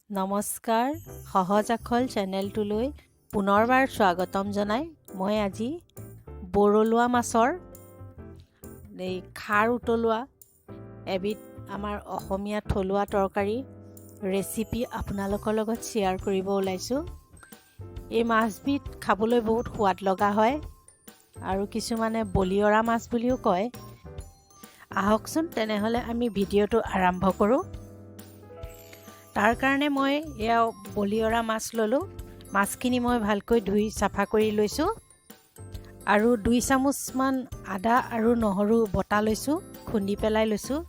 নমস্কাৰ সহজ আখল চেনেলটোলৈ পুনৰবাৰ স্বাগতম জনাই মই আজি বৰলুৱা মাছৰ এই খাৰ উতলোৱা এবিধ আমাৰ অসমীয়া থলুৱা তৰকাৰী ৰেচিপি আপোনালোকৰ লগত শ্বেয়াৰ কৰিব ওলাইছোঁ। এই মাছবিধ খাবলৈ বহুত সোৱাদ লগা হয় আৰু কিছুমানে বলিয়ৰা মাছ বুলিও কয়। আহকচোন তেনেহ'লে আমি ভিডিঅ'টো আৰম্ভ কৰোঁ। তাৰ কাৰণে মই এয়া বলিয়ৰা মাছ ল'লোঁ। মাছখিনি মই ভালকৈ ধুই চাফা কৰি লৈছোঁ আৰু 2 চামুচমান আদা আৰু নহৰু বটা লৈছোঁ, খুন্দি পেলাই লৈছোঁ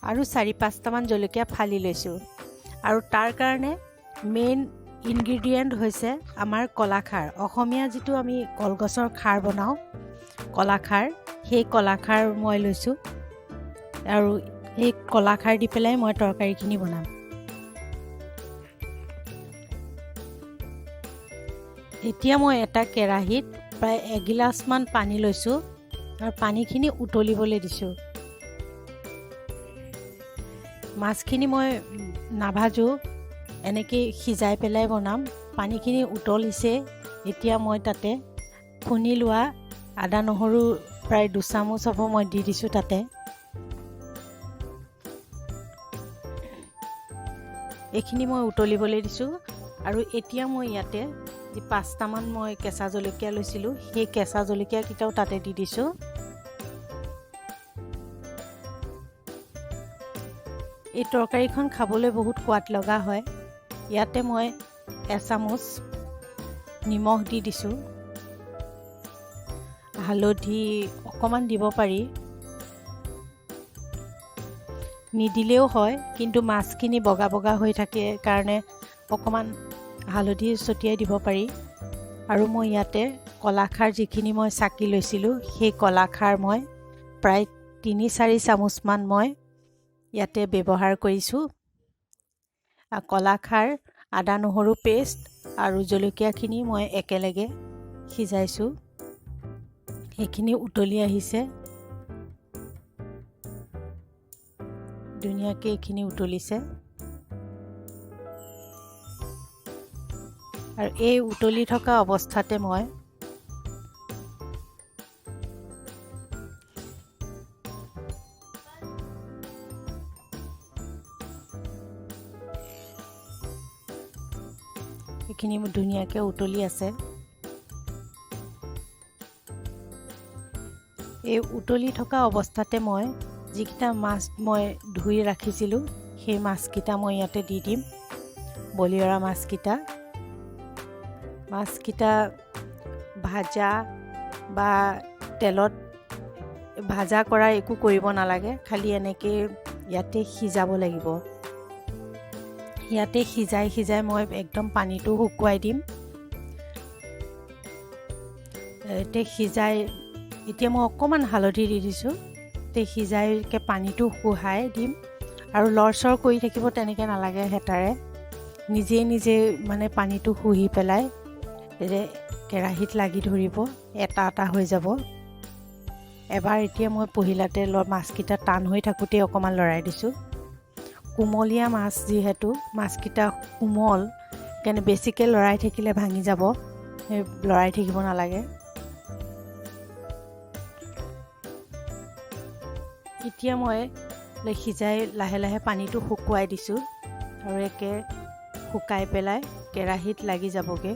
আৰু 4-5টামান জলকীয়া ফালি লৈছোঁ। আৰু তাৰ কাৰণে মেইন ইনগ্ৰিডিয়েণ্ট হৈছে আমাৰ কলাখাৰ। অসমীয়া যিটো আমি কলগছৰ খাৰ বনাওঁ কলাখাৰ, সেই কলাখাৰ মই লৈছোঁ আৰু এই কলাখাৰ দি পেলাই মই তৰকাৰীখিনি বনাম। এতিয়া মই এটা কেৰাহীত প্ৰায় 1 গিলাচমান পানী লৈছোঁ আৰু পানীখিনি উতলিবলৈ দিছোঁ। মাছখিনি মই নাভাজোঁ, এনেকৈ সিজাই পেলাই বনাম। পানীখিনি উতলিছে, এতিয়া মই তাতে খুন্দি লোৱা আদা নহৰু প্ৰায় 2 চামুচ হ'ব মই দি দিছোঁ তাতে। এইখিনি মই উতলিবলৈ দিছোঁ আৰু এতিয়া মই ইয়াতে 5টামান মই কেঁচা জলকীয়া লৈছিলোঁ, সেই কেঁচা জলকীয়াকেইটাও তাতে দি দিছোঁ। এই তৰকাৰীখন খাবলৈ বহুত সোৱাদ লগা হয়। ইয়াতে মই 1 চামুচ নিমখ দি দিছোঁ, হালধি অকণমান দিব পাৰি, নিদিলেও হয়, কিন্তু মাছখিনি বগা বগা হৈ থাকে কাৰণে অকণমান হালধি ছটিয়াই দিব পাৰি। আৰু মই ইয়াতে কলাখাৰ যিখিনি মই চাকি লৈছিলোঁ, সেই কলাখাৰ মই প্ৰায় 3-4 চামুচমান মই ইয়াতে ব্যৱহাৰ কৰিছোঁ। কলাখাৰ, আদা নহৰু পেষ্ট আৰু জলকীয়াখিনি মই একেলগে সিজাইছোঁ। সেইখিনি উতলি আহিছে, ধুনীয়াকৈ এইখিনি উতলিছে আৰু এই উতলি থকা অৱস্থাতে মই এইখিনি ধুনীয়াকৈ উতলি আছে। এই উতলি থকা অৱস্থাতে মই যিকেইটা মাছ মই ধুই ৰাখিছিলোঁ সেই মাছকেইটা মই ইয়াতে দি দিম। বলিয়ৰা মাছকেইটা ভাজা বা তেলত ভাজা কৰা একো কৰিব নালাগে, খালি এনেকৈ ইয়াতে সিজাব লাগিব। ইয়াতে সিজাই মই একদম পানীটো শুকুৱাই দিম। এতিয়া মই অকণমান হালধি দি দিছোঁ। সিজাইকৈ পানীটো শুহাই দিম আৰু লৰচৰ কৰি থাকিব তেনেকৈ নালাগে, হেতাৰে নিজে মানে পানীটো শুহি পেলাই কেৰাহীত লাগি ধৰিব, এটা হৈ যাব। এবাৰ এতিয়া মই পহিলাতে মাছকেইটা টান হৈ থাকোঁতে অকণমান লৰাই দিছোঁ। কোমলীয়া মাছ যিহেতু, মাছকেইটা কোমল, সেইকাৰণে বেছিকৈ লৰাই থাকিলে ভাঙি যাব, লৰাই থাকিব নালাগে। এতিয়া মই সিজাই লাহে লাহে পানীটো শুকুৱাই দিছোঁ আৰু একে শুকাই পেলাই কেৰাহীত লাগি যাবগৈ।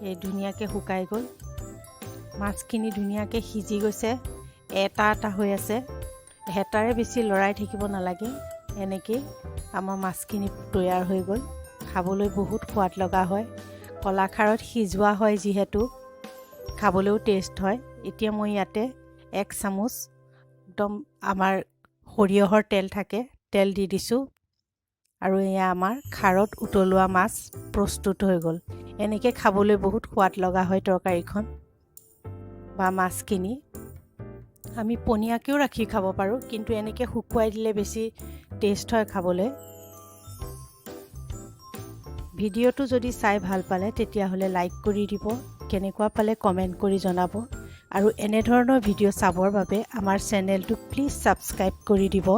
এই ধুনীয়াকৈ শুকাই গ'ল, মাছখিনি ধুনীয়াকৈ সিজি গৈছে, এটা হৈ আছে। হেতাৰে বেছি লৰাই থাকিব নালাগে, এনেকৈ আমাৰ মাছখিনি তৈয়াৰ হৈ গ'ল। খাবলৈ বহুত সোৱাদ লগা হয়, কলাখাৰত সিজোৱা হয় যিহেতু খাবলৈও টেষ্ট হয়। এতিয়া মই ইয়াতে 1 চামুচ একদম আমাৰ সৰিয়হৰ তেল থাকে, তেল দি দিছোঁ আৰু এয়া আমাৰ খাৰত উতলোৱা মাছ প্ৰস্তুত হৈ গ'ল। এনেকৈ খাবলৈ বহুত সোৱাদ লগা হয় তৰকাৰীখন বা মাছখিনি। আমি পনীয়াকৈও ৰাখি খাব পাৰোঁ, কিন্তু এনেকৈ শুকুৱাই দিলে বেছি টেষ্ট হয় খাবলৈ। ভিডিঅ'টো যদি চাই ভাল পালে তেতিয়াহ'লে লাইক কৰি দিব, কেনেকুৱা পালে কমেণ্ট কৰি জনাব আৰু এনেধৰণৰ ভিডিঅ' চাবৰ বাবে আমাৰ চেনেলটো প্লিজ ছাবস্ক্ৰাইব কৰি দিব।